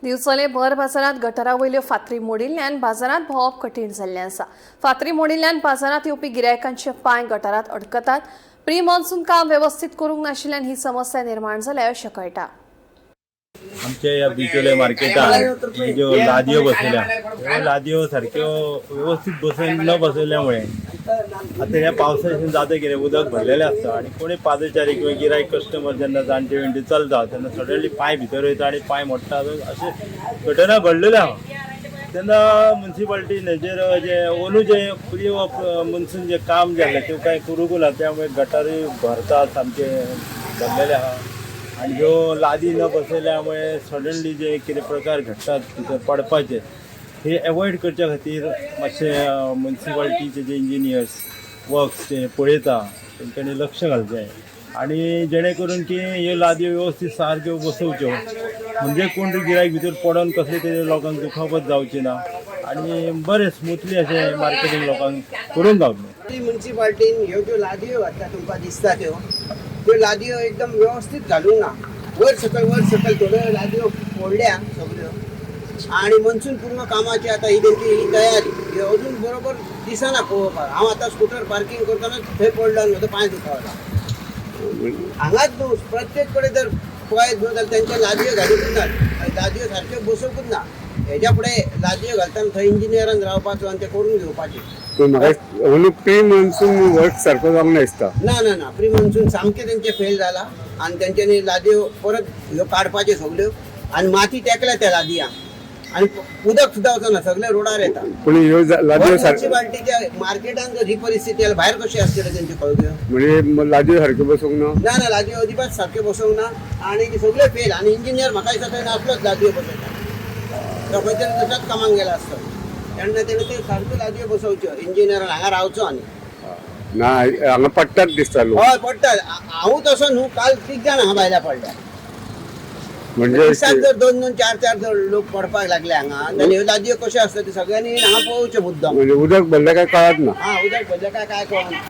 दिवसाले भर बाजारात गटारा वयल्यो फातरी मोडिल्ल्यान बाजारात भोंवप कठीण जाल्लें आसा। फातरी मोडिल्ल्यान बाजारात येवपी गिरायकांचे पांय गटारात अडकतात। प्री मॉन्सून काम व्यवस्थित करूंक नाशिल्ल्यान ही समस्या निर्माण जाल्या अशें कळटा। आमच्या या बिचोले मार्केटात हे ज्यो लादयो बसयल्या ह्यो लादयो सारक्यो व्यवस्थित न बसयल्यामुळे आता ह्या पावसाचे जाता कितें उदक भरलेलें आसता आनी कोणी पादचारी किंवा गिरायक कस्टमर जेन्ना जाणटे विणटे चलता तेन्ना सडनली पांय भितर वयता आनी पांय मोडटा अशे घटना घडलेले आहा। तेन्ना म्युन्सिपाल्टी हेजेर जे ओनू जे प्री मॉन्सून जे काम जाल्लें तें कांय करूंक ना, त्यामुळे गटारी भरतात सामके भरलेले आहा आणि ह्यो लादी न बसयल्यामुळे सडनली जे कितें प्रकार घडटात भितर पडपाचे हे एवॉयड करच्या खातीर मातशे म्युन्सिपाल्टीचे जे इंजिनियर्स वर्क्स जे पळयता तेंच्यांनी लक्ष घालचें आणि जेणे करून की ह्यो लादयो व्यवस्थित सारक्यो बसोवच्यो म्हणजे कोण गिरायक भितर पडोन कसले तरी लोकांक दुखापत जावची ना आणि बरें स्मुथली अशें मार्केटींग लोकांक करून गावतलें। म्युन्सिपाल्टीन ह्यो ज्यो लादयो आतां तुमकां दिसता त्यो लादयो एकदम व्यवस्थित घालूंक ना। वर सकल थोड्यो लादयो मोडल्या सगळ्यो आणि मनसून पूर्ण कामाची आता ही त्यांची ही तयारी ही अजून बरोबर दिसना पळोवपाक। हांव आतां स्कूटर पार्किंग करतना थंय पडलो म्हजो पांय दुखावला। हांगाच न्हू प्रत्येक कडेन जर पळयत न्हू जाल्यार तेंचे लादयो घालूंकूच ना, लादयो सारक्यो बसोवंकूच ना। हेज्या फुडें लादयो घालतना थंय इंजिनियरान रावपाचो आनी ते करून घेवपाचें। म्हाका प्री मॉन्सून वर्क सारको जावंक दिसता। ना प्री मॉन्सून सामकें तेंचे फेल जाला आनी तेंच्यांनी लादयो परत ह्यो काडपाच्यो सगळ्यो आनी माती तेकल्या त्या लादयांक आनी उदक सुद्दां वचना, सगळे रोडार येता। पूण ह्यो लादयो म्युन्सिपाल्टीच्या मार्केटान जर ही परिस्थिती जाल्यार भायर कशी आसतल्यो तेंच्यो कळग्यो? म्हणजे लादयो सारक्यो बसोवंक ना। ना लादयो अजिबात सारक्यो बसोवंक ना आनी सगळे फेल आनी इंजिनियर म्हाका दिसता थंय नासलोच लादयो बसयता, तो खंय तरी तसोच कामाक गेला आसता। तेन्ना तेणें त्यो सारक्यो लादयो बसोवच्यो, इंजिनियरान हांगा रावचो आनी ना हांगा पडटात दिसता लोक। हय पडटा। हांवूय तसो न्हू, काल 3 जाण हांगा भायल्या पडल्या। म्हणजे दिसाक जर 2-2 4-4 जर लोक पडपाक लागले हांगा जाल्यार ह्यो लादयो कश्यो आसता त्यो सगळ्यांनी हांगा पळोवच्यो मुद्दाम। म्हणजे उदक भरलें काय कळत ना। उदक भरलें काय कळना।